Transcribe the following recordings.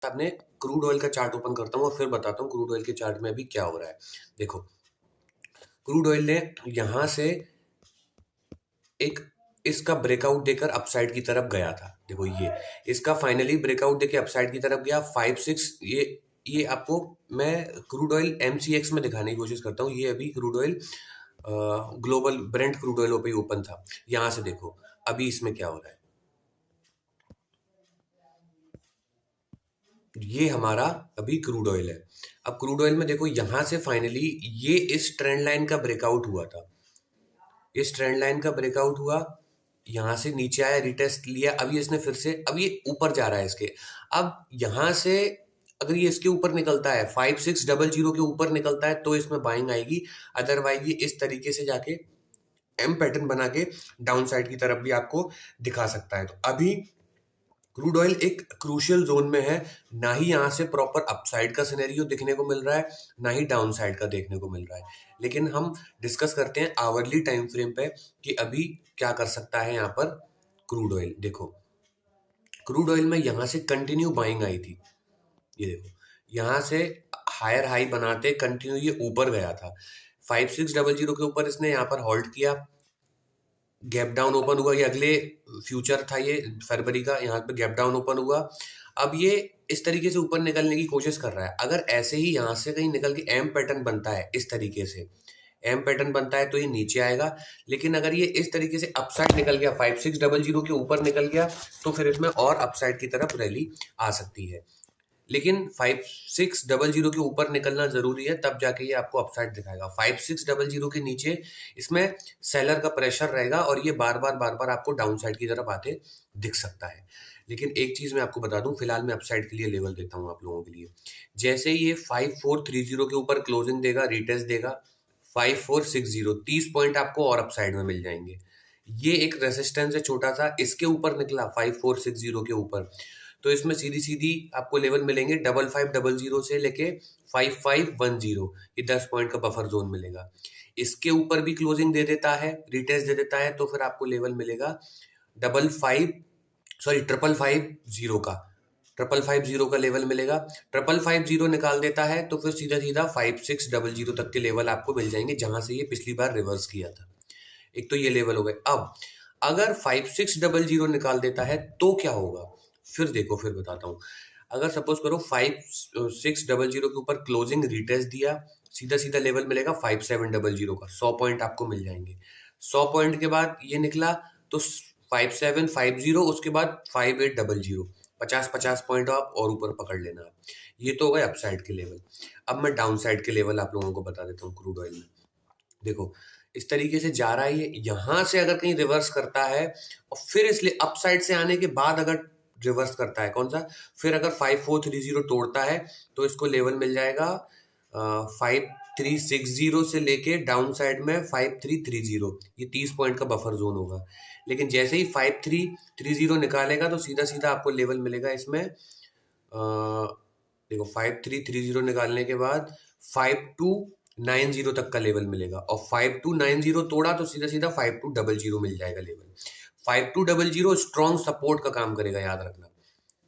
आपने crude oil का chart open करता हूँ और फिर बताता हूँ क्रूड ऑयल के चार्ट में अभी क्या हो रहा है। देखो, क्रूड ऑयल ने यहाँ से एक इसका ब्रेकआउट देकर अपसाइड की तरफ गया था। देखो, ये इसका फाइनली ब्रेकआउट देके अपसाइड की तरफ गया 5-6। ये आपको मैं क्रूड ऑयल MCX में दिखाने की कोशिश करता हूँ। ये अभी crude oil global Brent crude oil पे ओपन था। यहाँ से देखो अभी इसमें क्या हो रहा है। ये हमारा अभी क्रूड ऑयल है। अब क्रूड ऑयल में देखो यहाँ से फाइनली ये इस ट्रेंड लाइन का ब्रेकआउट हुआ था। इस ट्रेंड लाइन का ब्रेकआउट हुआ, यहाँ से नीचे आया, रिटेस्ट लिया, अभी इसने फिर से, अब ये ऊपर जा रहा है इसके। अब यहाँ से अगर ये इसके ऊपर निकलता है 5600 के ऊपर निकलता है तो इसमें बाइंग आएगी। अदरवाइज ये इस तरीके से जाके एम पैटर्न बना के डाउन साइड की तरफ भी आपको दिखा सकता है। तो अभी क्रूड ऑयल एक क्रूशियल जोन में है। ना ही यहाँ से प्रॉपर अपसाइड का सिनेरियो देखने को मिल रहा है, ना ही डाउन साइड का देखने को मिल रहा है। लेकिन हम डिस्कस करते हैं आवरली टाइम फ्रेम पे कि अभी क्या कर सकता है यहाँ पर क्रूड ऑयल। देखो, क्रूड ऑयल में यहाँ से कंटिन्यू बाइंग आई थी। ये देखो, यहाँ से हायर हाई बनाते कंटिन्यू ये ऊपर गया था 5600 के ऊपर। इसने यहाँ पर होल्ड किया, गैप डाउन ओपन हुआ। ये अगले फ्यूचर था, ये फरवरी का, यहाँ पे गैप डाउन ओपन हुआ। अब ये इस तरीके से ऊपर निकलने की कोशिश कर रहा है। अगर ऐसे ही यहाँ से कहीं निकल के एम पैटर्न बनता है, इस तरीके से एम पैटर्न बनता है तो ये नीचे आएगा। लेकिन अगर ये इस तरीके से अपसाइड निकल गया, 5600 के ऊपर निकल गया, तो फिर इसमें और अपसाइड की तरफ रैली आ सकती है। लेकिन 5600 के ऊपर निकलना जरूरी है, तब जाके ये आपको अपसाइड दिखाएगा। 5600 के नीचे इसमें सेलर का प्रेशर रहेगा और ये बार बार आपको डाउन साइड की तरफ आते दिख सकता है। लेकिन एक चीज मैं आपको बता दूं, फिलहाल मैं अपसाइड के लिए लेवल देता हूं आप लोगों के लिए। जैसे ही ये 5430 के ऊपर क्लोजिंग देगा, रिटेस्ट देगा 5460, 30 पॉइंट आपको और अपसाइड में मिल जाएंगे। ये एक रेसिस्टेंस है छोटा सा, इसके ऊपर निकला 5460 के ऊपर, तो इसमें सीधी सीधी आपको लेवल मिलेंगे 5500 से लेके 5510। ये 10 पॉइंट का बफर जोन मिलेगा। इसके ऊपर भी क्लोजिंग दे देता है, रिटेस्ट दे देता है, तो फिर आपको लेवल मिलेगा 550 का, 550 का लेवल मिलेगा। 550 निकाल देता है तो फिर सीधा सीधा 5600 तक के लेवल आपको मिल जाएंगे, जहां से ये पिछली बार रिवर्स किया था। एक तो ये लेवल हो गए। अब अगर 5600 निकाल देता है तो क्या होगा, फिर देखो, फिर बताता हूँ। अगर सपोज करो 5600 के ऊपर क्लोजिंग रिटेस्ट दिया, सीधा सीधा लेवल मिलेगा 5700 का, 100 पॉइंट आपको मिल जाएंगे। 100 पॉइंट के बाद ये निकला तो 5750, उसके बाद 5800, 50-50 पॉइंट आप और ऊपर पकड़ लेना। ये तो हो गए अपसाइड के लेवल। अब मैं डाउन साइड के लेवल आप लोगों को बता देता हूँ क्रूड ऑयल में। देखो, इस तरीके से जा रहा है ये, यहाँ से अगर कहीं रिवर्स करता है और फिर इसलिए अपसाइड से आने के बाद अगर रिवर्स करता है, कौन सा, फिर अगर 5430 तोड़ता है तो इसको लेवल मिल जाएगा 5360 से लेके डाउन साइड में 5330। ये 30 पॉइंट का बफर जोन होगा। लेकिन जैसे ही 5330 निकालेगा तो सीधा सीधा आपको लेवल मिलेगा इसमें, देखो 5330 निकालने के बाद 5290 तक का लेवल मिलेगा, और 5290 तोड़ा तो सीधा सीधा 5200 मिल जाएगा लेवल। 5200 स्ट्रॉन्ग सपोर्ट का काम करेगा, याद रखना,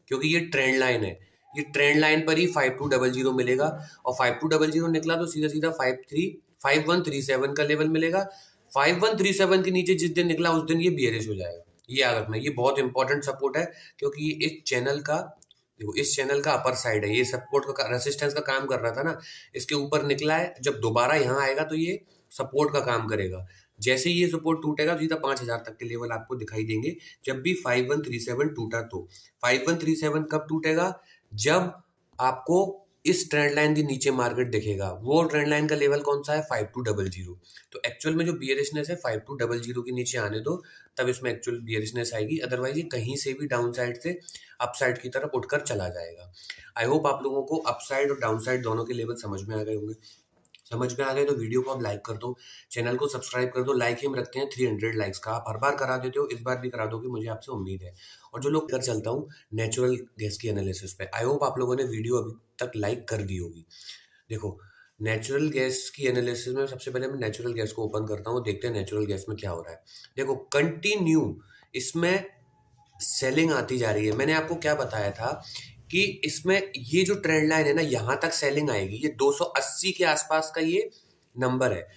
क्योंकि ये ट्रेंड लाइन है। ये ट्रेंड लाइन पर ही 5200 मिलेगा, और 5200 निकला तो सीधा सीधा 5137 का लेवल मिलेगा। 5137 के नीचे जिस दिन निकला उस दिन ये बियरिश हो जाएगा, ये याद रखना। ये बहुत इंपॉर्टेंट सपोर्ट है, क्योंकि ये इस चैनल का, देखो इस चैनल का अपर साइड है, ये सपोर्ट का रेसिस्टेंस का काम कर रहा था ना, इसके ऊपर निकला है। जब दोबारा यहाँ आएगा तो ये सपोर्ट का काम करेगा। जैसे ही ये सपोर्ट टूटेगा सीधा 5000 तक के लेवल आपको दिखाई देंगे। जब भी 5137 टूटा, तो 5137 कब टूटेगा, जब आपको इस ट्रेंड लाइन के नीचे मार्केट दिखेगा। वो ट्रेंड लाइन का लेवल कौन सा है, 5200। तो एक्चुअल में जो बियरिशनेस है 5200 के नीचे आने दो, तब इसमें एक्चुअल बियरिशनेस आएगी। अदरवाइज ये कहीं से भी डाउन साइड से अपसाइड की तरफ उठकर चला जाएगा। आई होप आप लोगों को अपसाइड और डाउन साइड दोनों के लेवल समझ में आ गए होंगे। समझ में आ गए तो वीडियो को आप लाइक कर दो, चैनल को सब्सक्राइब कर दो। लाइक ही हम रखते हैं 300 लाइक्स का, आप हर बार करा देते हो, इस बार भी करा दोगे, मुझे आपसे उम्मीद है। और जो लोग कर चलता हूँ नेचुरल गैस की एनालिसिस पे, आई होप आप लोगों ने वीडियो अभी तक लाइक कर दी होगी। देखो, नेचुरल गैस की एनालिसिस में सबसे पहले मैं नेचुरल गैस को ओपन करता हूँ, देखते हैं नेचुरल गैस में क्या हो रहा है। देखो, कंटिन्यू इसमें सेलिंग आती जा रही है। मैंने आपको क्या बताया था कि इसमें ये जो ट्रेंड लाइन है ना, यहाँ तक सेलिंग आएगी। ये 280 के आसपास का ये नंबर है।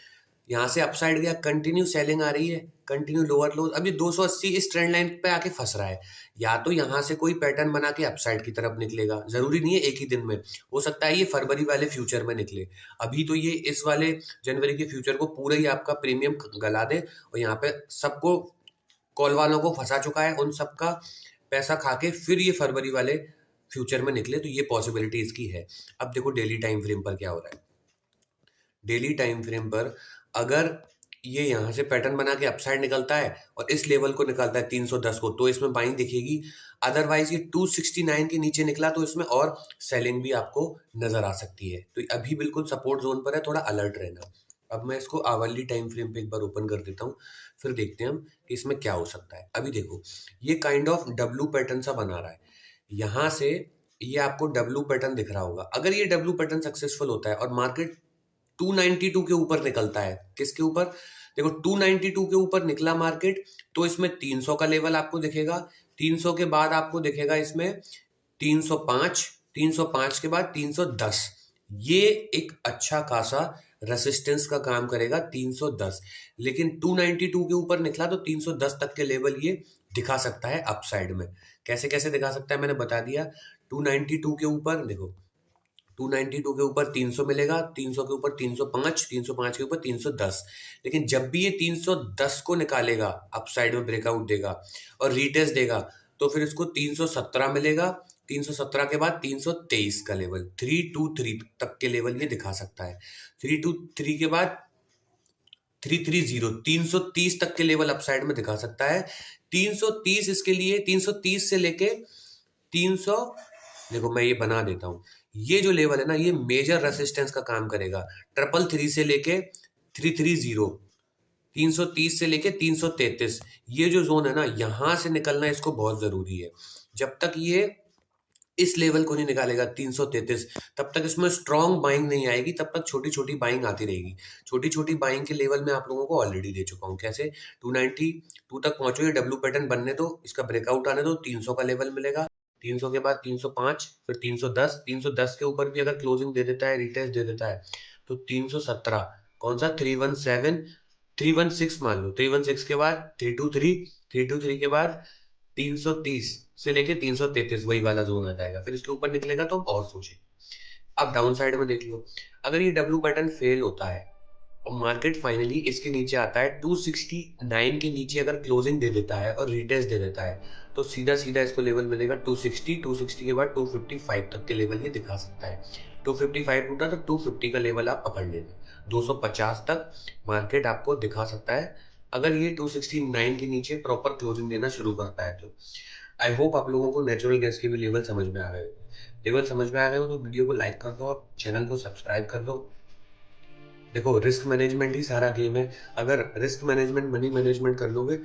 यहाँ से अपसाइड गया, कंटिन्यू सेलिंग आ रही है, कंटिन्यू लोअर लो। अब ये 280 इस ट्रेंड लाइन पे आके फंस रहा है। या तो यहाँ से कोई पैटर्न बना के अपसाइड की तरफ निकलेगा, जरूरी नहीं है एक ही दिन में, हो सकता है ये फरवरी वाले फ्यूचर में निकले। अभी तो ये इस वाले जनवरी के फ्यूचर को पूरा ही आपका प्रीमियम गला दे, और यहाँ पे सबको, कॉल वालों को फंसा चुका है, उन सबका पैसा खा के फिर ये फरवरी वाले फ्यूचर में निकले। तो ये पॉसिबिलिटी इसकी है। अब देखो डेली टाइम फ्रेम पर क्या हो रहा है। डेली टाइम फ्रेम पर अगर ये यहाँ से पैटर्न बना के अपसाइड निकलता है और इस लेवल को निकालता है 310 को, तो इसमें बाइंग दिखेगी। अदरवाइज ये 269 के नीचे निकला तो इसमें और सेलिंग भी आपको नजर आ सकती है। तो अभी बिल्कुल सपोर्ट जोन पर है, थोड़ा अलर्ट रहना। अब मैं इसको आवरली टाइम फ्रेम पे एक बार ओपन कर देता हूँ, फिर देखते हैं हम कि इसमें क्या हो सकता है। अभी देखो ये काइंड ऑफ डब्लू पैटर्न सा बना रहा है। यहाँ से ये आपको डब्लू पैटर्न दिख रहा होगा। अगर ये डब्लू पैटर्न सक्सेसफुल होता है और मार्केट 292 के ऊपर निकलता है, किसके ऊपर, देखो 292 के ऊपर निकला मार्केट, तो इसमें 300 का लेवल आपको दिखेगा। 300 के बाद आपको दिखेगा इसमें 305, 305 के बाद 310। ये एक अच्छा खासा रेसिस्टेंस का काम करेगा 310। लेकिन 292 के ऊपर निकला तो 310 तक के लेवल ये दिखा सकता है अपसाइड में। कैसे कैसे दिखा सकता है मैंने बता दिया। 292 के ऊपर देखो, 292 के ऊपर 300 मिलेगा, 300 के ऊपर 305, 305 के ऊपर 310। लेकिन जब भी ये 310 को निकालेगा, अपसाइड में ब्रेकआउट देगा और रीटेस्ट देगा, तो फिर इसको 317 मिलेगा। 317 के बाद 323 का लेवल, 323 तक के लेवल ये दिखा सकता है। 323 के बाद 330, 330 तक के लेवल अपसाइड में दिखा सकता है। 330 इसके लिए, 330 से लेके 300, देखो मैं ये बना देता हूँ, ये जो लेवल है ना, ये मेजर रेसिस्टेंस का काम करेगा। 333 से लेके 330, 330 से लेके 333, ये जो जोन है ना, यहां से निकलना इसको बहुत जरूरी है। जब तक ये इस लेवल को नहीं निकालेगा 333, तब तक इसमें स्ट्रॉन्ग बाइंग नहीं आएगी। तब तक छोटी छोटी बाइंग आती रहेगी। छोटी छोटी बाइंग के लेवल में आप लोगों को ऑलरेडी दे चुका हूँ। कैसे, 292 तक पहुंचो, ये डब्ल्यू पैटर्न बनने दो, इसका ब्रेकआउट आने दो, 300 का लेवल मिलेगा। 300 के बाद 305, फिर 310। 310 के ऊपर भी अगर क्लोजिंग दे देता है, रिटेस्ट दे देता है, तो 317, कौन सा, 317, 316 मान लो। 316 के बाद 323, 323 के बाद 330 से लेके 333, वही वाला जोन आ जाएगा। फिर इसके ऊपर निकलेगा तो हम और सोचे। अब डाउन साइड में देख लो, अगर ये डब्ल्यू पैटर्न फेल होता है और मार्केट फाइनली इसके नीचे आता है, 269 के नीचे अगर क्लोजिंग दे देता है और रिटेस्ट दे देता है, तो सीधा सीधा इसको लेवल मिलेगा 260। 260 के बाद 255 तक के लेवल ये दिखा सकता है। 255 टूटा तो 250 का लेवल आप पकड़ लेना। 250 तक मार्केट आपको दिखा सकता है, अगर ये 269 के नीचे प्रॉपर क्लोजिंग देना शुरू करता है तो। आई होप आप लोगों को नेचुरल गैस के भी लेवल समझ में आ गए। लेवल समझ में आ गए हो तो वीडियो को लाइक कर दो, चैनल को सब्सक्राइब कर दो। देखो रिस्क मैनेजमेंट ही सारा गेम है। अगर रिस्क मैनेजमेंट, मनी मैनेजमेंट कर लोगे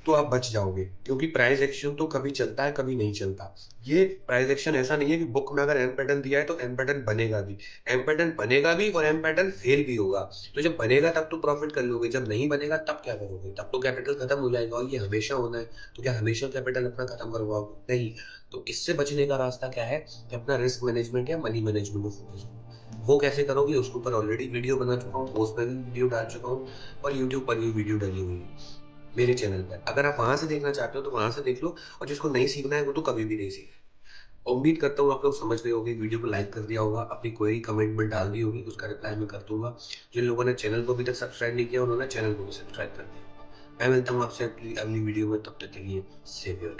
तो आप बच जाओगे, क्योंकि प्राइस एक्शन तो कभी चलता है कभी नहीं चलता। ये प्राइस एक्शन ऐसा नहीं है कि बुक में अगर एम पैटर्न दिया है तो एम पैटर्न बनेगा भी। एम पैटर्न बनेगा भी और एम पैटर्न फेल भी होगा। तो जब बनेगा तब तो प्रॉफिट कर लोगे, जब नहीं बनेगा तब क्या करोगे, तब तो कैपिटल खत्म हो जाएगा। और ये हमेशा होना है, तो क्या हमेशा कैपिटल अपना खत्म करवाओगे, नहीं। तो इससे बचने का रास्ता क्या है कि अपना रिस्क मैनेजमेंट या मनी मैनेजमेंट को फोकस करो। वो कैसे करोगे, उसके ऊपर ऑलरेडी वीडियो बना चुका हूँ, पोस्ट पर भी वीडियो डाल चुका हूँ, और यूट्यूब पर भी वीडियो डली हुई है मेरे चैनल पर। अगर आप वहां से देखना चाहते हो तो वहां से देख लो, और जिसको नहीं सीखना है वो तो कभी भी नहीं सीखे। उम्मीद करता हूँ आप लोग समझ गए होंगे, वीडियो को लाइक कर दिया होगा, अपनी कोई कमेंट में डाल दी होगी, उसका रिप्लाई मैं कर दूंगा। जिन लोगों ने चैनल को अभी तक सब्सक्राइब नहीं किया, उन्होंने चैनल को भी सब्सक्राइब कर दिया। मैं मिलता हूँ आपसे अगली वीडियो में, तब तक के लिए सेव योर